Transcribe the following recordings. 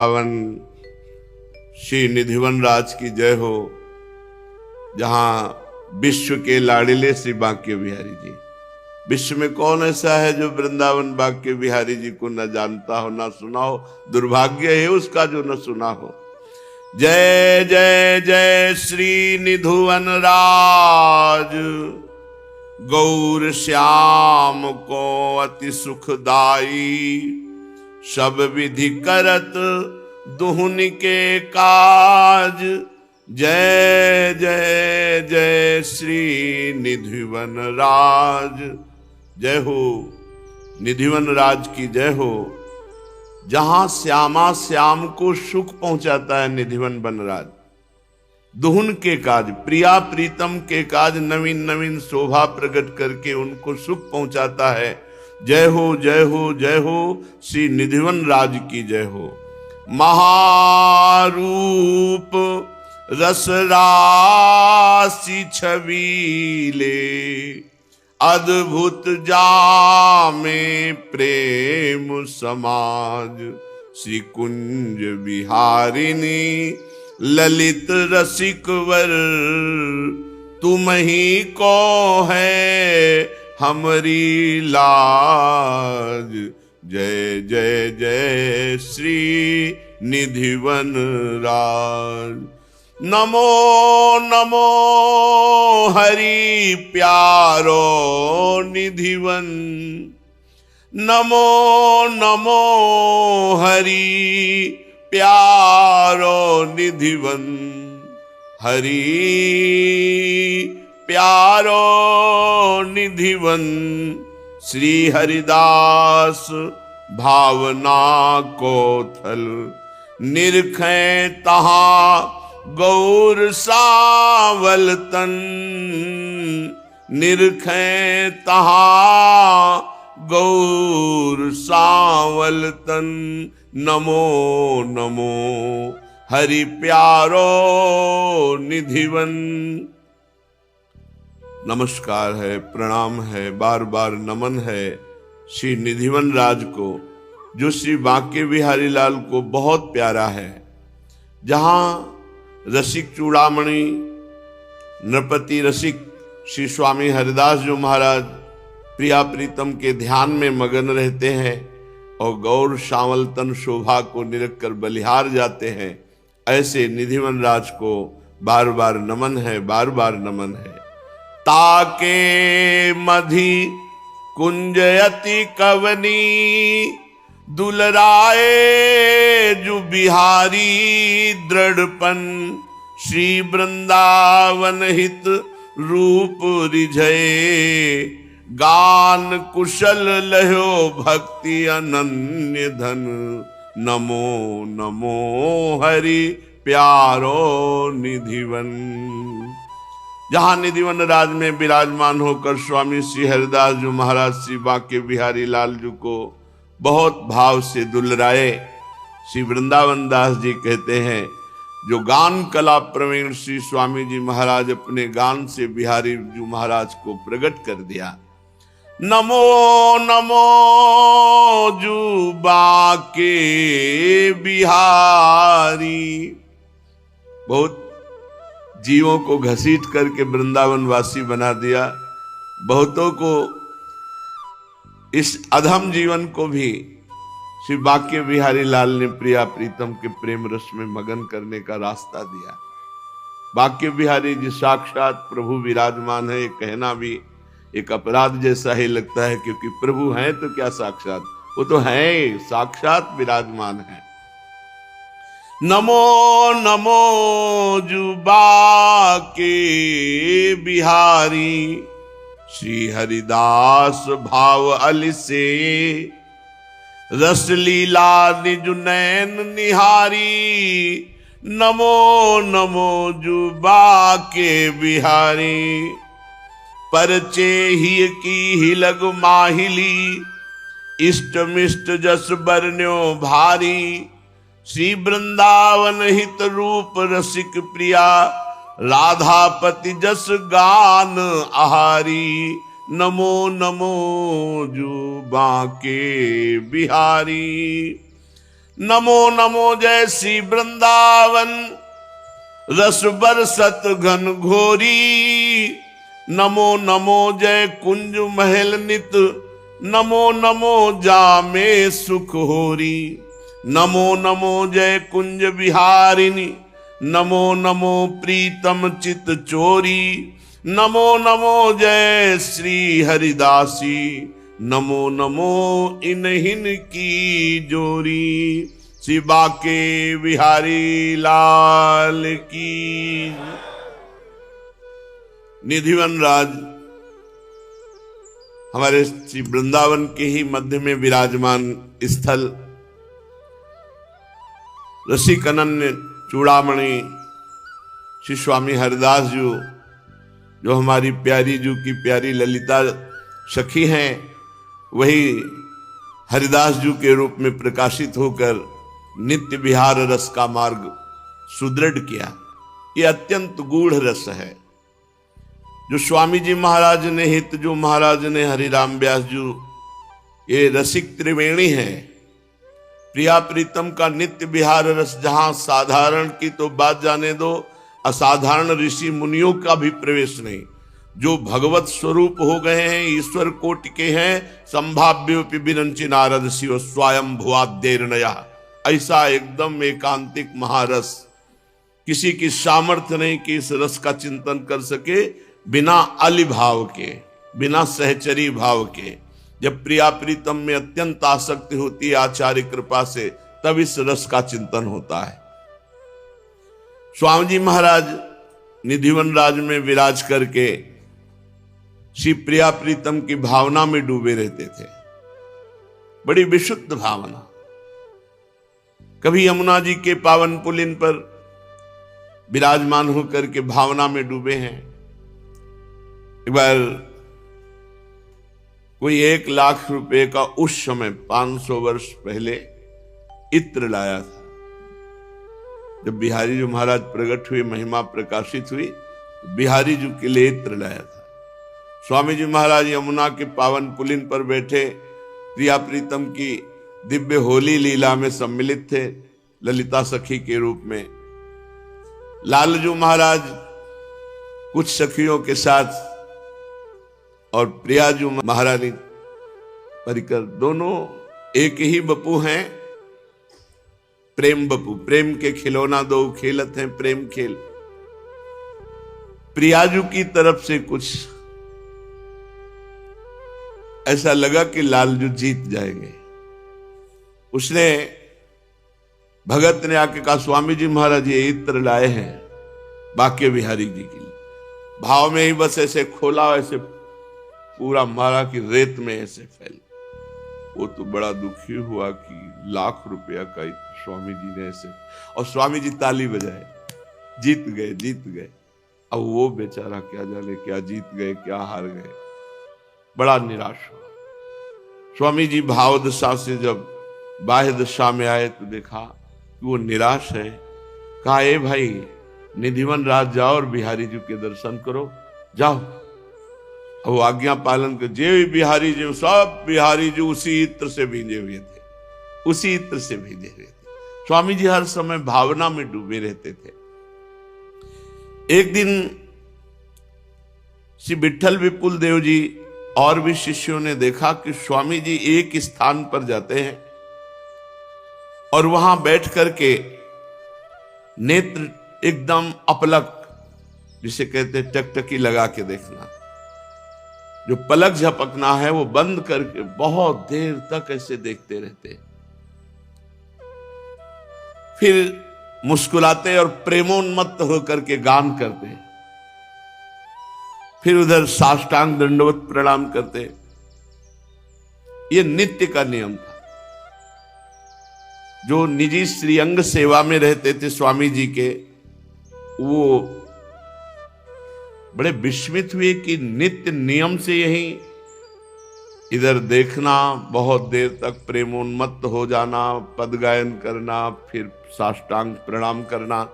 पावन श्री निधिवन राज की जय हो। जहां विश्व के लाड़िले श्री बांके बिहारी जी, विश्व में कौन ऐसा है जो वृंदावन बांके बिहारी जी को न जानता हो, न सुना हो। दुर्भाग्य है उसका जो न सुना हो। जय जय जय श्री निधुवन राज, गौर श्याम को अति सुखदाई। सब विधि करत दुहुन के काज। जय जय जय श्री निधिवन राज, जय हो। निधिवन राज की जय हो। जहां श्यामा श्याम को सुख पहुंचाता है निधिवन बनराज। दुहुन के काज, प्रिया प्रीतम के काज नवीन नवीन शोभा प्रकट करके उनको सुख पहुंचाता है। जय हो जय हो जय हो श्री निधिवन राज की जय हो। महारूप रस राशि छबीले, अद्भुत जामे प्रेम समाज। श्री कुंज बिहारिणी ललित रसिकवर, तुम ही को है हमारी लाज। जय जय जय श्री निधिवन राज। नमो नमो हरि प्यारो निधिवन, नमो नमो हरि प्यारो निधिवन। हरि प्यारो निधिवन, श्री हरिदास भावना को थल। निरखें तहां गौर सावल तन, निरखें तहां गौर सावल तन। नमो नमो हरि प्यारो निधिवन। नमस्कार है, प्रणाम है, बार बार नमन है श्री निधिवन राज को, जो श्री बांके बिहारी लाल को बहुत प्यारा है। जहां रसिक चूड़ामणि नृपति रसिक श्री स्वामी हरिदास जो महाराज प्रिया प्रीतम के ध्यान में मगन रहते हैं और गौर श्यामल तन शोभा को निरख कर बलिहार जाते हैं, ऐसे निधिवन राज को बार बार नमन है, बार बार नमन है। ताके मधि कुंजयति कवनी, दुलराए जो बिहारी दृढ़पन। श्री वृंदावन हित रूप रिझये, गान कुशल लहो भक्ति अनन्य धन। नमो नमो हरि प्यारो निधिवन। जहां निधिवन राज में विराजमान होकर स्वामी श्री हरिदास जो महाराज श्री बांके बिहारी लाल जी को बहुत भाव से दुलराए। श्री वृंदावन दास जी कहते हैं, जो गान कला प्रवीण श्री स्वामी जी महाराज अपने गान से बिहारी जी महाराज को प्रकट कर दिया। नमो नमो जू बांके बिहारी। बहुत जीवों को घसीट करके वृंदावन वासी बना दिया। बहुतों को इस अधम जीवन को भी श्री बांके बिहारी लाल ने प्रिया प्रीतम के प्रेम रस में मगन करने का रास्ता दिया। बांके बिहारी जी साक्षात प्रभु विराजमान है, ये कहना भी एक अपराध जैसा ही लगता है, क्योंकि प्रभु हैं तो क्या साक्षात, वो तो हैं, साक्षात विराजमान है। नमो नमो जुबाके बिहारी, श्री हरिदास भाव अल से। रस लीला निज नैन निहारी, नमो नमो जुबाके बिहारी। परचे ही की हिलग माहिली, इष्ट मिष्ट जस बरन्यो भारी। श्री वृंदावन हित रूप रसिक प्रिया, राधापति जस गान आहारी। नमो नमो जो बांके बिहारी। नमो नमो जय श्री वृंदावन, रस बरसत घन घोरी। नमो नमो जय कुंज महल नित, नमो नमो जामे सुख होरी। नमो नमो जय कुंज विहारिणी, नमो नमो प्रीतम चित चोरी। नमो नमो जय श्री हरिदासी, नमो नमो इन्हिन की जोरी। श्री बाके बिहारी लाल की। निधिवन राज हमारे श्री वृंदावन के ही मध्य में विराजमान स्थल, रसिक अनन्य चूड़ामणि श्री स्वामी हरिदास जी, जो हमारी प्यारी जू की प्यारी ललिता सखी हैं, वही हरिदास जी के रूप में प्रकाशित होकर नित्य विहार रस का मार्ग सुदृढ़ किया। ये अत्यंत गूढ़ रस है जो स्वामी जी महाराज ने हित जो महाराज ने हरिराम व्यास जी, ये रसिक त्रिवेणी है। प्रिया प्रीतम का नित्य विहार रस, जहां साधारण की तो बात जाने दो, असाधारण ऋषि मुनियों का भी प्रवेश नहीं, जो भगवत स्वरूप हो गए हैं, ईश्वर कोटि के हैं। संभाव्योपि विरंचि नारद शिव स्वयं भुआद्यर्णया, ऐसा एकदम एकांतिक महारस। किसी की सामर्थ्य नहीं कि इस रस का चिंतन कर सके बिना अली भाव के, बिना सहचरी भाव के। जब प्रिया प्रीतम में अत्यंत आसक्ति होती है आचार्य कृपा से, तब इस रस का चिंतन होता है। स्वामी जी महाराज निधिवन राज में विराज करके श्री प्रिया प्रीतम की भावना में डूबे रहते थे, बड़ी विशुद्ध भावना। कभी यमुना जी के पावन पुलिन पर विराजमान होकर के भावना में डूबे हैं। एक बार कोई 1 लाख रुपए का उस समय 500 वर्ष पहले इत्र लाया था। जब बिहारी जी महाराज प्रकट हुए, महिमा प्रकाशित हुई, तो बिहारी जी के लिए इत्र लाया था। स्वामी जी महाराज यमुना के पावन पुलिन पर बैठे प्रिया प्रीतम की दिव्य होली लीला में सम्मिलित थे, ललिता सखी के रूप में। लालजू महाराज कुछ सखियों के साथ और प्रियाजू महारानी परिकर, दोनों एक ही बपू हैं, प्रेम बपू। प्रेम के खिलौना दो खेलत हैं प्रेम खेल। प्रियाजू की तरफ से कुछ ऐसा लगा कि लालजू जीत जाएंगे। उसने भगत ने आके कहा, स्वामी जी महाराज ये इत्र लाए हैं बाके बिहारी जी के लिए। भाव में ही बस ऐसे खोला, ऐसे पूरा मारा कि रेत में ऐसे फैल। वो तो बड़ा दुखी हुआ कि 1 लाख रुपया का स्वामी जी ने ऐसे, और स्वामी जी ताली बजाए, जीत गए जीत गए। अब वो बेचारा क्या जाने क्या जीत गए क्या हार गए, बड़ा निराश हुआ। स्वामी जी भाव दशा से जब बाह्य दशा में आए तो देखा कि वो निराश है। कहा, ए भाई निधिवन राज जाओ और बिहारी जी के दर्शन करो, जाओ। अब वो आज्ञा पालन कर, जे बिहारी जी, सब बिहारी जी उसी इत्र से भींजे हुए थे, उसी इत्र से भींजे हुए थे। स्वामी जी हर समय भावना में डूबे रहते थे। एक दिन श्री विठल विपुल देव जी और भी शिष्यों ने देखा कि स्वामी जी एक स्थान पर जाते हैं और वहां बैठ करके नेत्र एकदम अपलक, जिसे कहते हैं टकटकी लगा के देखना, जो पलक झपकना है वो बंद करके बहुत देर तक ऐसे देखते रहते। फिर मुस्कुराते और प्रेमोन्मत्त होकर के गान करते। फिर उधर साष्टांग दंडवत प्रणाम करते। ये नित्य का नियम था। जो निजी श्रीअंग सेवा में रहते थे स्वामी जी के, वो बड़े विस्मित हुए कि नित्य नियम से यही इधर देखना, बहुत देर तक प्रेमोन्मत्त हो जाना, पद गायन करना, फिर साष्टांग प्रणाम करना।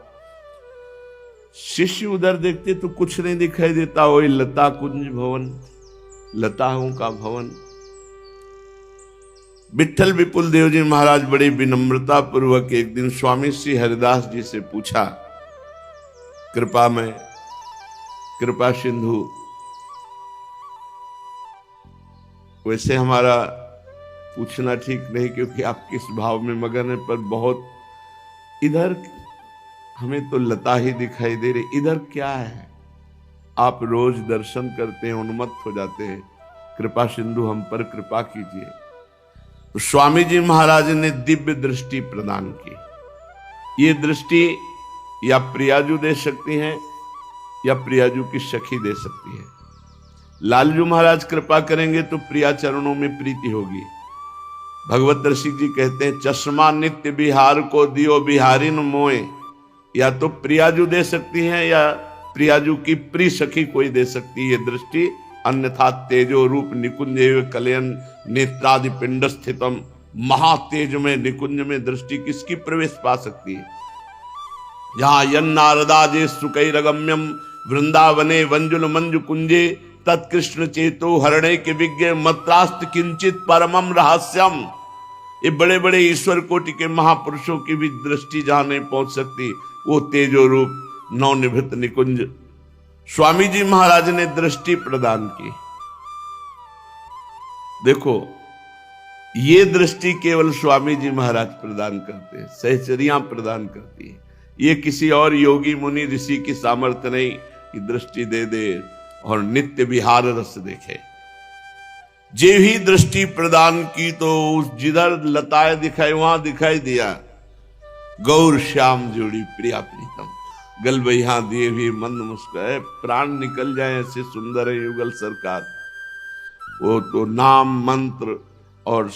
शिष्य उधर देखते तो कुछ नहीं दिखाई देता, वही लता कुंज भवन, लताओं का भवन। विठल विपुल देव जी महाराज बड़ी विनम्रता पूर्वक एक दिन स्वामी श्री हरिदास जी से पूछा, कृपा में कृपा सिंधु, वैसे हमारा पूछना ठीक नहीं क्योंकि आप किस भाव में मगन है, पर बहुत इधर हमें तो लता ही दिखाई दे रही, इधर क्या है? आप रोज दर्शन करते हैं, उन्मत्त हो जाते हैं, कृपा सिंधु हम पर कृपा कीजिए। तो स्वामी जी महाराज ने दिव्य दृष्टि प्रदान की। ये दृष्टि या प्रियाजू दे सकती हैं या प्रियाजू की सखी दे सकती है। लालजू महाराज कृपा करेंगे तो प्रिया चरणों में प्रीति होगी। भगवत ऋषि जी कहते हैं, चश्मा नित्य बिहार को दियो बिहारी न मोए। या तो प्रियाजू दे सकती हैं या प्रियाजू की प्रिय सखी कोई दे सकती है दृष्टि। अन्यथा तेजो रूप निकुंज कलयन नेत्रादि पिंड स्थितम, महातेज में निकुंज में दृष्टि किसकी प्रवेश पा सकती है? जहां यन्नारदाजे सुकैरगम्यम वृंदावने वंजुल मंजु कुंजे तत्कृष्ण चेतो हरणे के विज्ञ मत्रास्त किंचित परमम रहस्यम। ये बड़े बड़े ईश्वर कोटि के महापुरुषों की भी दृष्टि जहां नहीं पहुंच सकती, वो तेजो रूप नवनिभृत निकुंज स्वामी जी महाराज ने दृष्टि प्रदान की। देखो, ये दृष्टि केवल स्वामी जी महाराज प्रदान करते हैं, सहचरियां प्रदान करती है। ये किसी और योगी मुनि ऋषि की सामर्थ्य नहीं कि दृष्टि दे दे और नित्य विहार रस देखे। जे ही दृष्टि प्रदान की तो उस जिधर लताएं दिखाई वहां दिखाई दिया गौर श्याम जोड़ी प्रिया प्रीतम। गल बहिया दिए भी मंद मुस्काए, प्राण निकल जाए ऐसे सुंदर है युगल सरकार। वो तो नाम मंत्र और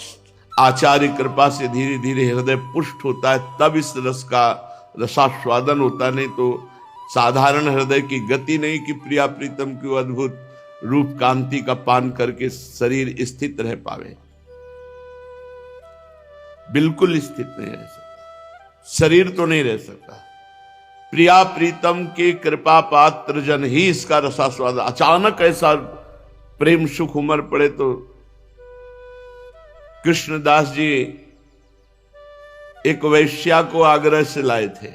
आचार्य कृपा से धीरे धीरे हृदय पुष्ट होता है, तब इस रस का रसास्वादन होता। नहीं तो साधारण हृदय की गति नहीं कि प्रिया प्रीतम की अद्भुत रूप कांति का पान करके शरीर स्थित रह पावे। बिल्कुल स्थित नहीं रह सकता, शरीर तो नहीं रह सकता। प्रिया प्रीतम के कृपा पात्र जन ही इसका रसास्वाद। अचानक ऐसा प्रेम सुख उमड़ पड़े तो कृष्णदास जी एक वैश्या को आग्रह से लाए थे।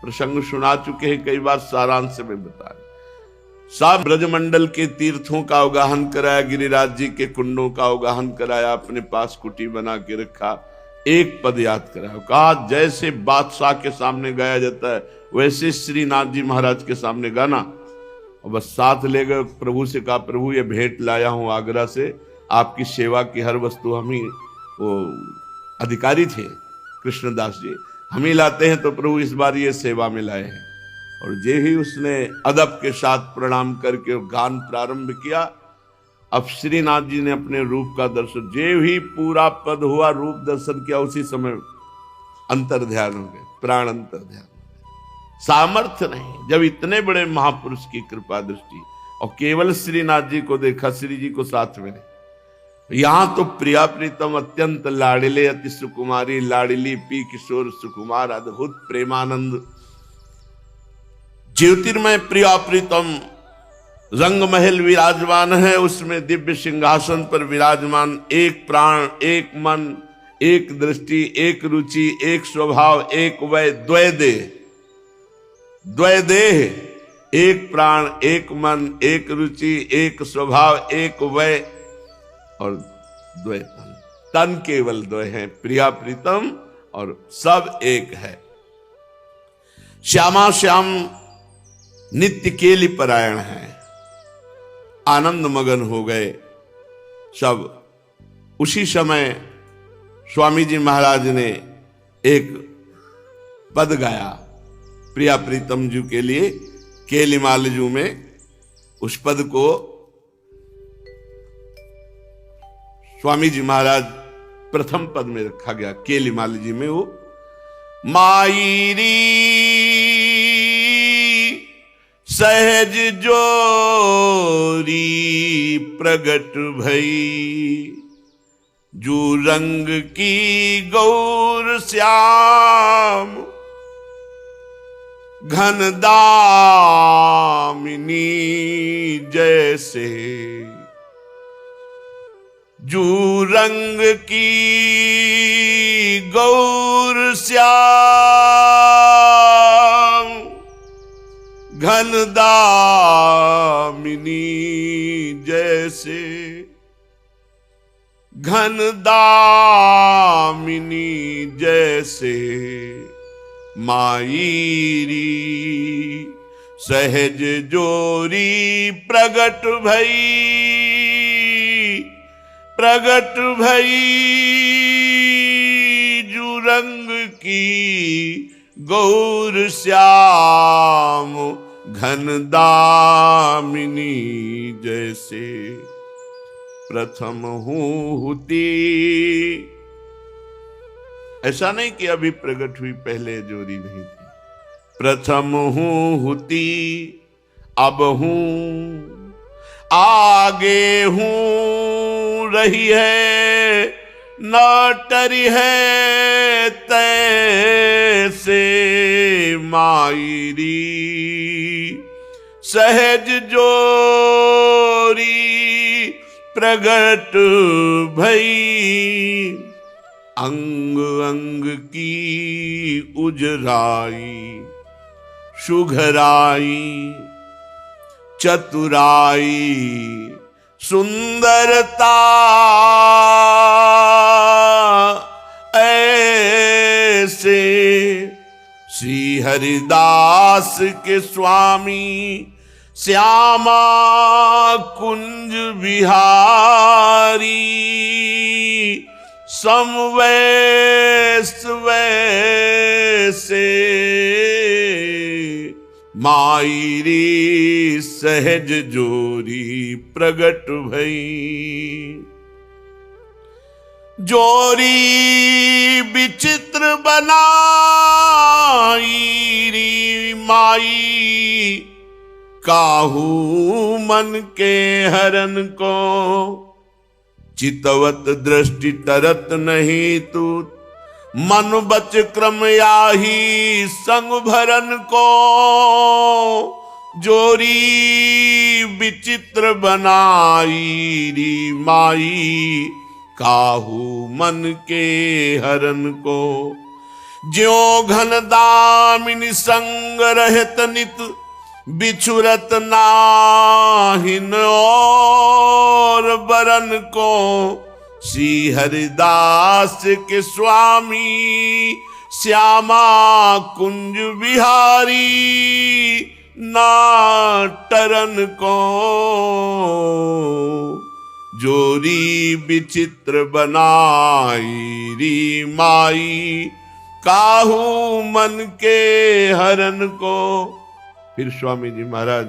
प्रसंग सुना चुके हैं कई बार, सारांश में बता रहे। सब ब्रजमंडल के तीर्थों का अवगाहन कराया, गिरिराज जी के कुंडों का अवगाहन कराया, अपने पास कुटी बना के रखा। एक पद याद कराया, कहा जैसे बादशाह के सामने गाया जाता है वैसे श्रीनाथ जी महाराज के सामने गाना। और बस साथ ले गए, प्रभु से कहा, प्रभु ये भेंट लाया हूं आगरा से, आपकी सेवा की हर वस्तु हम ही, वो अधिकारी थे कृष्णदास जी, हम ही लाते हैं, तो प्रभु इस बार ये सेवा में लाए हैं। और जे ही उसने अदब के साथ प्रणाम करके गान प्रारंभ किया, अब श्रीनाथ जी ने अपने रूप का दर्शन, जे ही पूरा पद हुआ रूप दर्शन किया, उसी समय अंतर ध्यान हो गए, प्राण अंतर ध्यान। सामर्थ्य नहीं, जब इतने बड़े महापुरुष की कृपा दृष्टि, और केवल श्रीनाथ जी को देखा, श्री जी को साथ में नहीं। यहां तो प्रिया प्रीतम अत्यंत लाडिले अति सुकुमारी, लाडिली पी किशोर सुकुमार, अद्भुत प्रेमानंद ज्योतिर्मय प्रिया प्रीतम रंग महल विराजमान है, उसमें दिव्य सिंहासन पर विराजमान, एक प्राण एक मन एक दृष्टि एक रुचि एक स्वभाव एक वय द्वय देह, द्वय देह, एक प्राण एक मन एक रुचि एक स्वभाव एक वय और द्वय तन। तन केवल द्वय है, प्रिया प्रीतम और सब एक है। श्यामा श्याम नित्य केली परायण है, आनंद मगन हो गए सब। उसी समय स्वामी जी महाराज ने एक पद गाया प्रिया प्रीतम जी के लिए, केलिमाल जू में। उस पद को स्वामी जी महाराज प्रथम पद में रखा गया, केलिमाल जी में। वो माईरी सहज जोरी प्रगट भई, जू रंग की गौर श्याम घन दामिनी जैसे, जू रंग की गौर श्याम, घन दामिनी जैसे, घन दामिनी जैसे माईरी सहज जोरी प्रगट भई, प्रगट भई जू रंग की गौर श्याम, घन दामिनी जैसे प्रथम हुती। ऐसा नहीं कि अभी प्रकट हुई, पहले जोड़ी नहीं थी। प्रथम हुती, अब हूं, आगे हूं, रही है न टरी है तैसे माईरी सहज जोरी प्रगट भई, अंग अंग की उजराई सुघराई चतुराई सुंदरता ऐसे श्री हरिदास के स्वामी श्यामा कुंज बिहारी समवैस वैसे माईरी सहज जोरी प्रगट भई। जोरी विचित्र बनाई माई काहू मन के हरन को चितवत दृष्टि तरत नहीं तू मन बच क्रम याही संग भरन को जोरी विचित्र बनाई री माई काहू मन के हरन को ज्यों घन दामिनी संग रहत नित बिछुरत नाहिन और बरन को श्री हरिदास के स्वामी श्यामा कुंज बिहारी नाटरन को जोरी विचित्र बनाई री माई काहू मन के हरन को। फिर स्वामी जी महाराज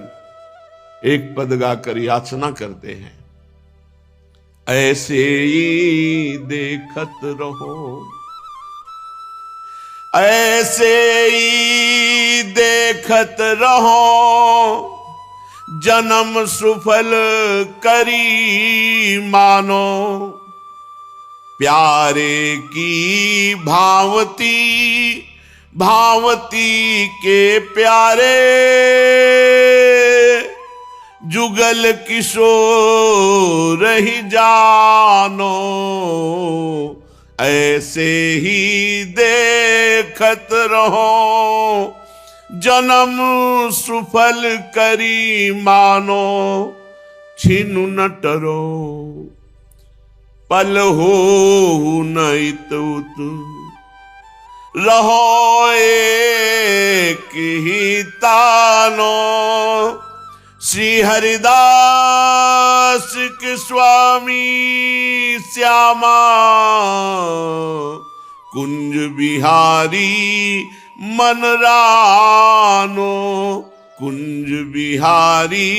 एक पद गाकर याचना करते हैं, ऐसे ही देखत रहो, ऐसे ही देखत रहो जन्म सुफल करी मानो प्यारे की भावती भावती के प्यारे जुगल किशोर ही जानो ऐसे ही देखत रहो जन्म सुफल करी मानो छिनु न टरो पल हो नहीं तो रहो एक ही तानो। श्री हरिदास के स्वामी श्यामा कुंज बिहारी मन रानो कुंज बिहारी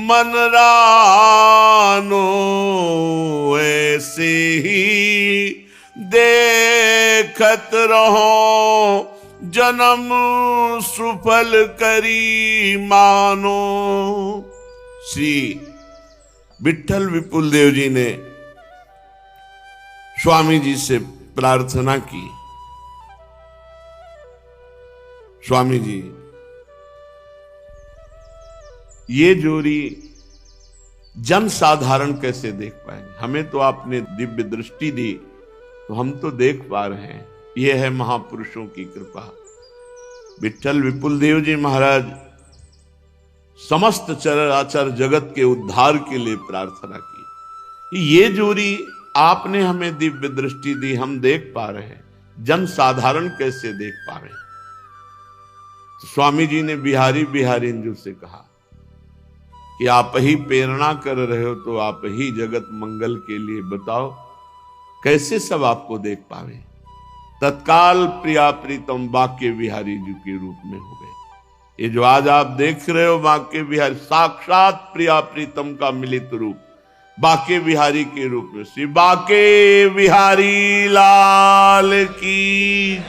मन रानो ऐसे ही देखत रहो जन्म सुफल करी मानो। श्री विठल विपुल देव जी ने स्वामी जी से प्रार्थना की, स्वामी जी ये जोड़ी जन साधारण कैसे देख पाएंगे? हमें तो आपने दिव्य दृष्टि दी तो हम तो देख पा रहे हैं। यह है महापुरुषों की कृपा। विट्ठल विपुल देव जी महाराज समस्त चराचर जगत के उद्धार के लिए प्रार्थना की। ये जोड़ी आपने हमें दिव्य दृष्टि दी, हम देख पा रहे हैं, जन साधारण कैसे देख पा रहे हैं? तो स्वामी जी ने बिहारी बिहारिंजू से कहा कि आप ही प्रेरणा कर रहे हो तो आप ही जगत मंगल के लिए बताओ कैसे सब आपको देख पावे। तत्काल प्रिया प्रीतम बाके बिहारी जी के रूप में हो गए। ये जो आज आप देख रहे हो बाके बिहारी, साक्षात प्रिया प्रीतम का मिलित रूप बाके बिहारी के रूप में। श्री बाके बिहारी लाल की।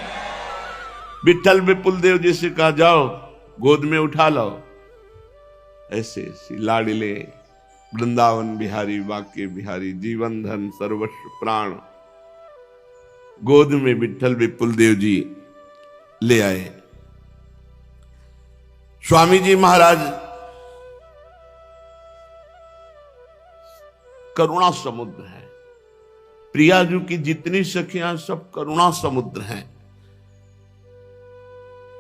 विट्ठल विपुल देव जी से कहा जाओ गोद में उठा लाओ। ऐसे श्री लाडिले वृंदावन बिहारी बाके बिहारी जीवन धन सर्वस्व प्राण गोद में विट्ठल विपुल देव जी ले आए। स्वामी जी महाराज करुणा समुद्र है। प्रियाजू की जितनी सखियां सब करुणा समुद्र हैं।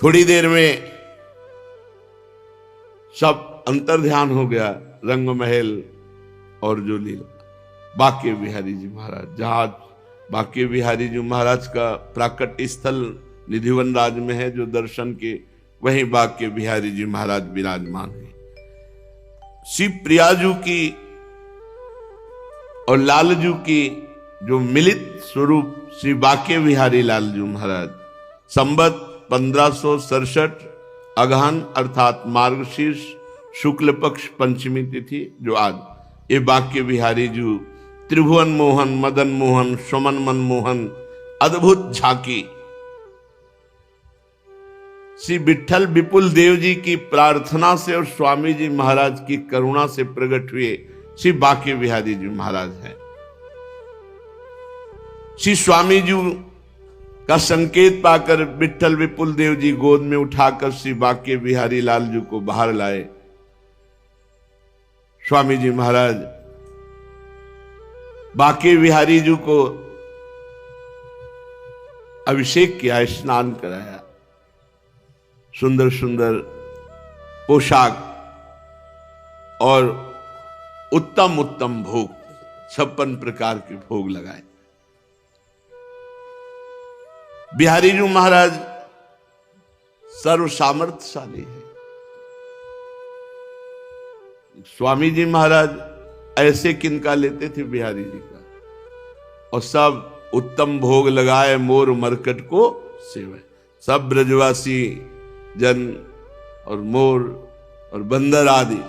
थोड़ी देर में सब अंतर ध्यान हो गया, रंग महल और जो लीला। बाके बिहारी जी महाराज, जहां बाके बिहारी जी महाराज का प्राकट्य स्थल निधिवन राज में है जो दर्शन के, वहीं बाके बिहारी जी महाराज विराजमान है। श्री प्रियाजू की और लालजू की जो मिलित स्वरूप श्री बाके बिहारी लालजू महाराज संवत 1567 अगहन अर्थात मार्गशीर्ष शुक्ल पक्ष पंचमी तिथि जो आज, ये बाके बिहारी जी त्रिभुवन मोहन मदन मोहन सुमन मनमोहन अद्भुत झांकी श्री विट्ठल विपुल देव जी की प्रार्थना से और स्वामी जी महाराज की करुणा से प्रकट हुए श्री बाके बिहारी जी महाराज हैं। श्री स्वामी जी का संकेत पाकर विट्ठल विपुल देव जी गोद में उठाकर श्री बाके बिहारी लाल जी को बाहर लाए। स्वामी जी महाराज बाके बिहारी जी को अभिषेक किया, स्नान कराया, सुंदर सुंदर पोशाक और उत्तम उत्तम भोग 56 प्रकार के भोग लगाए। बिहारी जी महाराज सर्व सामर्थ्यशाली है। स्वामी जी महाराज ऐसे किनका लेते थे बिहारी जी का, और सब उत्तम भोग लगाए, मोर मरकट को सेवे। सब ब्रजवासी जन और मोर और बंदर आदि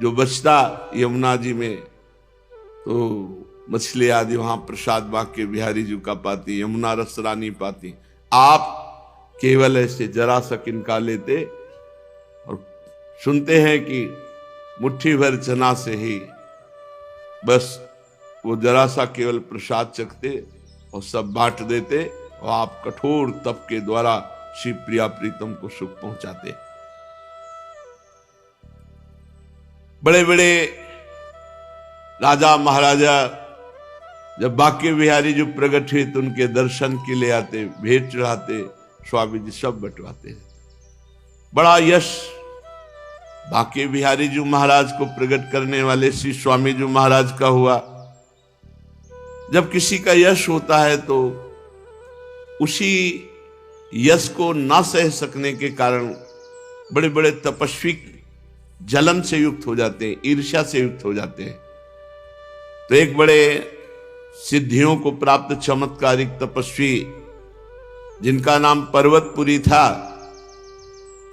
जो बचता यमुना जी में, तो मछली आदि वहां प्रसाद बाके बिहारी जी का पाती, यमुना रस रानी पाती। आप केवल ऐसे जरा सा किनका लेते और सुनते हैं कि मुट्ठी भर चना से ही बस वो जरा सा केवल प्रसाद चखते और सब बांट देते, और आप कठोर तप के द्वारा श्री प्रिया प्रीतम को सुख पहुंचाते। बड़े बड़े राजा महाराजा जब बाके बिहारी जो प्रकट हुए तो उनके दर्शन के लिए आते, भेंट चढ़ाते, स्वामी जी सब बंटवाते। बड़ा यश बाके बिहारी जी महाराज को प्रकट करने वाले श्री स्वामी जी महाराज का हुआ। जब किसी का यश होता है तो उसी यश को ना सह सकने के कारण बड़े बड़े तपस्वी जलन से युक्त हो जाते हैं, ईर्ष्या से युक्त हो जाते हैं। तो एक बड़े सिद्धियों को प्राप्त चमत्कारिक तपस्वी जिनका नाम पर्वतपुरी था,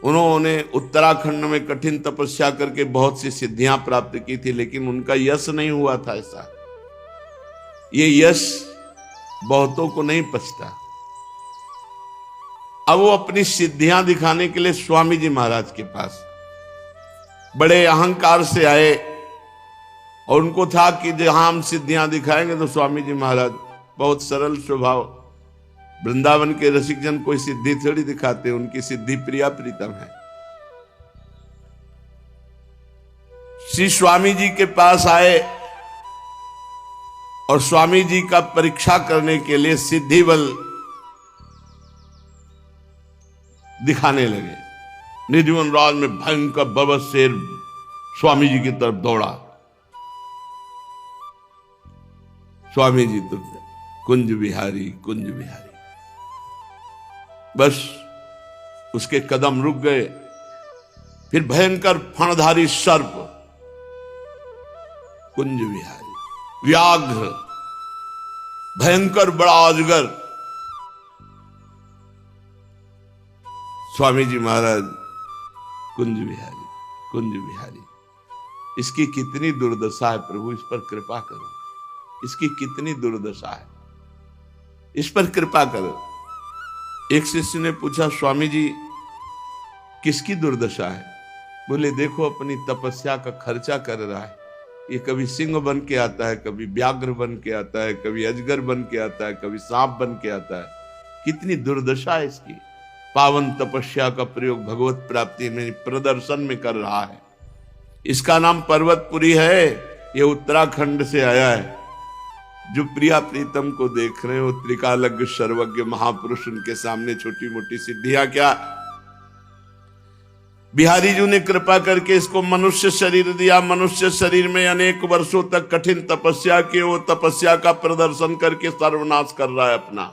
उन्होंने उत्तराखंड में कठिन तपस्या करके बहुत सी सिद्धियां प्राप्त की थी, लेकिन उनका यश नहीं हुआ था ऐसा। ये यश बहुतों को नहीं पचता। अब वो अपनी सिद्धियां दिखाने के लिए स्वामी जी महाराज के पास बड़े अहंकार से आए, और उनको था कि जहां हम सिद्धियां दिखाएंगे तो स्वामी जी महाराज बहुत सरल स्वभाव, वृंदावन के रसिक जन कोई सिद्धि थोड़ी दिखाते, उनकी सिद्धि प्रिया प्रीतम है। श्री स्वामी जी के पास आए और स्वामी जी का परीक्षा करने के लिए सिद्धि बल दिखाने लगे। निधिवन राज में भयंकर बवत शेर स्वामी जी की तरफ दौड़ा। स्वामी जी तो कुंज बिहारी कुंज बिहारी, बस उसके कदम रुक गए। फिर भयंकर फणधारी सर्प कुंज बिहारी, व्याघ्र भयंकर बड़ा अजगर स्वामी जी महाराज कुंज बिहारी कुंज बिहारी। इसकी कितनी दुर्दशा है प्रभु, इस पर कृपा करो। इसकी कितनी दुर्दशा है, इस पर कृपा करो। एक शिष्य ने पूछा, स्वामी जी किसकी दुर्दशा है? बोले देखो अपनी तपस्या का खर्चा कर रहा है, ये कभी सिंह बन के आता है, कभी व्याघ्र बन के आता है, कभी अजगर बन के आता है, कभी सांप बन के आता है। कितनी दुर्दशा है इसकी। पावन तपस्या का प्रयोग भगवत प्राप्ति में प्रदर्शन में कर रहा है। इसका नाम पर्वतपुरी है। ये उत्तराखंड से आया है। जो प्रिया प्रीतम को देख रहे हो, त्रिकालज्ञ सर्वज्ञ महापुरुष, उनके सामने छोटी मोटी सिद्धियां क्या। बिहारी जी ने कृपा करके इसको मनुष्य शरीर दिया। मनुष्य शरीर में अनेक वर्षों तक कठिन तपस्या की, वो तपस्या का प्रदर्शन करके सर्वनाश कर रहा है अपना।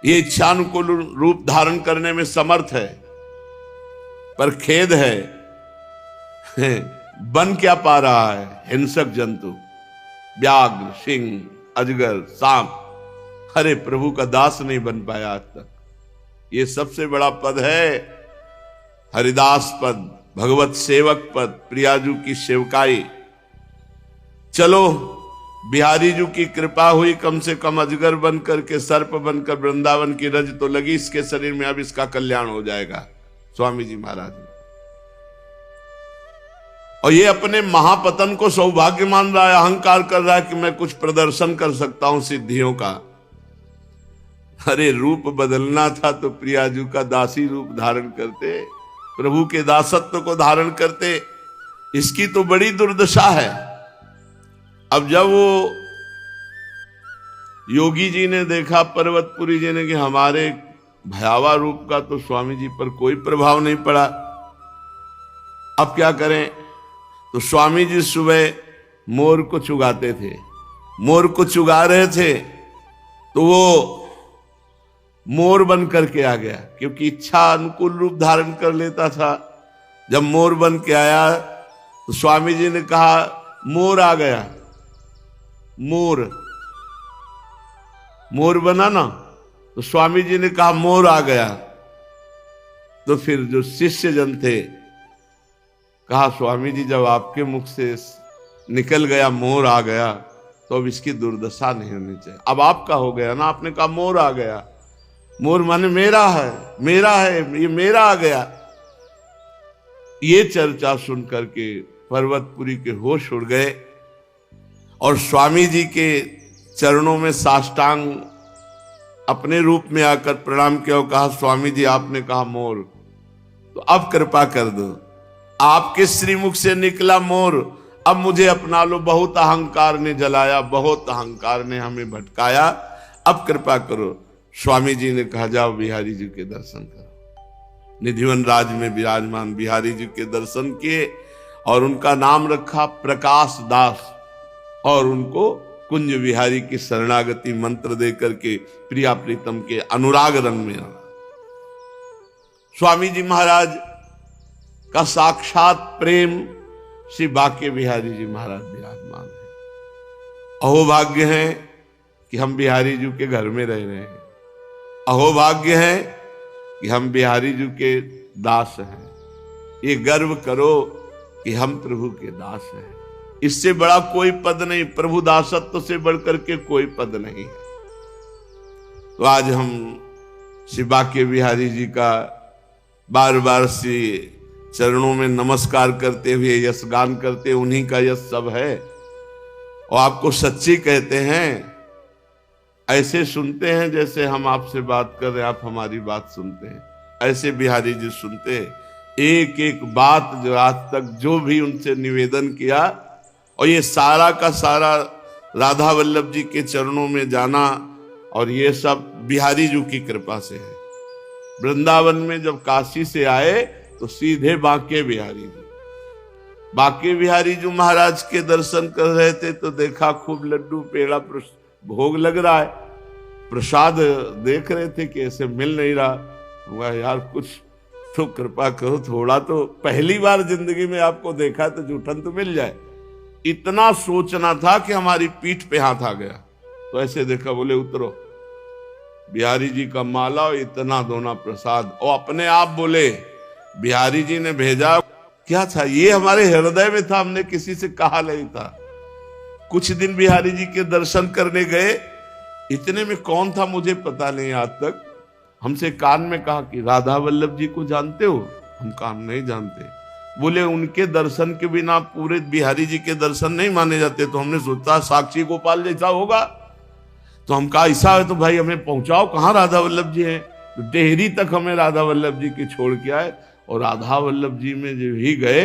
ये इच्छानुकूल रूप धारण करने में समर्थ है, पर खेद है बन क्या पा रहा है? हिंसक जंतु, व्याघ्र, सिंह, अजगर, सांप। अरे प्रभु का दास नहीं बन पाया आज तक। ये सबसे बड़ा पद है हरिदास पद, भगवत सेवक पद, प्रियाजू की सेवकाई। चलो बिहारी जी की कृपा हुई, कम से कम अजगर बनकर के, सर्प बनकर वृंदावन की रज तो लगी इसके शरीर में। अब इसका कल्याण हो जाएगा स्वामी जी महाराज। और ये अपने महापतन को सौभाग्य मान रहा है, अहंकार कर रहा है कि मैं कुछ प्रदर्शन कर सकता हूं सिद्धियों का। अरे रूप बदलना था तो प्रियाजू का दासी रूप धारण करते, प्रभु के दासत्व को धारण करते। इसकी तो बड़ी दुर्दशा है। अब जब वो योगी जी ने देखा, पर्वतपुरी जी ने, कि हमारे भयावह रूप का तो स्वामी जी पर कोई प्रभाव नहीं पड़ा, अब क्या करें? तो स्वामी जी सुबह मोर को चुगाते थे। मोर को चुगा रहे थे तो वो मोर बन करके आ गया, क्योंकि इच्छा अनुकूल रूप धारण कर लेता था। जब मोर बन के आया तो स्वामी जी ने कहा मोर आ गया। मोर मोर बना ना, तो स्वामी जी ने कहा मोर आ गया। तो फिर जो शिष्य जन थे कहा, स्वामी जी जब आपके मुख से निकल गया मोर आ गया, तो अब इसकी दुर्दशा नहीं होनी चाहिए। अब आपका हो गया ना, आपने कहा मोर आ गया। मोर माने मेरा है, मेरा है, ये मेरा आ गया। ये चर्चा सुन करके पर्वतपुरी के होश उड़ गए और स्वामी जी के चरणों में साष्टांग अपने रूप में आकर प्रणाम किया और कहा, स्वामी जी आपने कहा मोर, तो अब कृपा कर दो। आपके श्रीमुख से निकला मोर, अब मुझे अपना लो। बहुत अहंकार ने जलाया, बहुत अहंकार ने हमें भटकाया, अब कृपा करो। स्वामी जी ने कहा, जाओ बिहारी जी के दर्शन करो। निधिवन राज में विराजमान बिहारी जी के दर्शन किए और उनका नाम रखा प्रकाश दास, और उनको कुंज बिहारी की शरणागति मंत्र दे करके प्रिया प्रीतम के अनुराग रंग में आना। स्वामी जी महाराज का साक्षात प्रेम श्री बाके बिहारी जी महाराज विराजमान है। अहोभाग्य है कि हम बिहारी जी के घर में रह रहे हैं। अहोभाग्य है कि हम बिहारी जी के दास हैं। ये गर्व करो कि हम प्रभु के दास हैं। इससे बड़ा कोई पद नहीं, प्रभु दासत्व से बढ़कर के कोई पद नहीं है। तो आज हम श्री बाके बिहारी जी का बार बार श्री चरणों में नमस्कार करते हुए यश गान करते, उन्हीं का यश सब है। और आपको सच्ची कहते हैं, ऐसे सुनते हैं जैसे हम आपसे बात कर रहे हैं, आप हमारी बात सुनते हैं। ऐसे बिहारी जी सुनते एक एक बात जो आज तक जो भी उनसे निवेदन किया, और ये सारा का सारा राधा वल्लभ जी के चरणों में जाना, और ये सब बिहारी जी की कृपा से है। वृंदावन में जब काशी से आए तो सीधे बांके बिहारी जी महाराज के दर्शन कर रहे थे, तो देखा खूब लड्डू पेड़ा भोग लग रहा है, प्रसाद देख रहे थे कि ऐसे मिल नहीं रहा। हुआ यार कुछ तो कृपा करो, थोड़ा तो, पहली बार जिंदगी में आपको देखा तो जूठन तो मिल जाए। इतना सोचना था कि हमारी पीठ पे हाथ आ गया, तो ऐसे देखा, बोले उतरो, बिहारी जी का माला और इतना दोना प्रसाद, और अपने आप बोले बिहारी जी ने भेजा। क्या था ये? हमारे हृदय में था, हमने किसी से कहा नहीं था। कुछ दिन बिहारी जी के दर्शन करने गए, इतने में कौन था मुझे पता नहीं आज तक, हमसे कान में कहा कि राधा वल्लभ जी को जानते हो? हम कहा नहीं जानते। बोले उनके दर्शन के बिना पूरे बिहारी जी के दर्शन नहीं माने जाते। तो हमने सोचा साक्षी गोपाल जैसा होगा, तो हम कहा ऐसा है तो भाई हमें पहुंचाओ, कहाँ राधा वल्लभ जी हैं। तो डेहरी तक हमें राधा वल्लभ जी की छोड़ के आए, और राधा वल्लभ जी में जब ही गए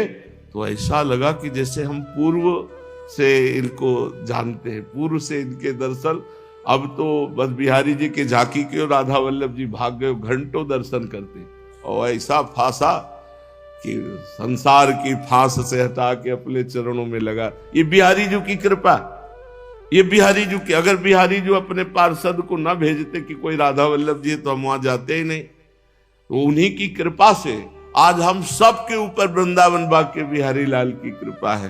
तो ऐसा लगा कि जैसे हम पूर्व से इनको जानते हैं, पूर्व से इनके दर्शन। अब तो बस बिहारी जी के झांकी के और राधा वल्लभ जी भाग गए, घंटों दर्शन करते, और ऐसा फांसा कि संसार की फांस से हटा के अपने चरणों में लगा। ये बिहारी जी की कृपा, ये बिहारी जी की। अगर बिहारी जी अपने पार्षद को ना भेजते कि कोई राधा वल्लभ जी है, तो हम वहां जाते ही नहीं। तो उन्हीं की कृपा से आज हम सब के ऊपर वृंदावन बांके बिहारी लाल की कृपा है।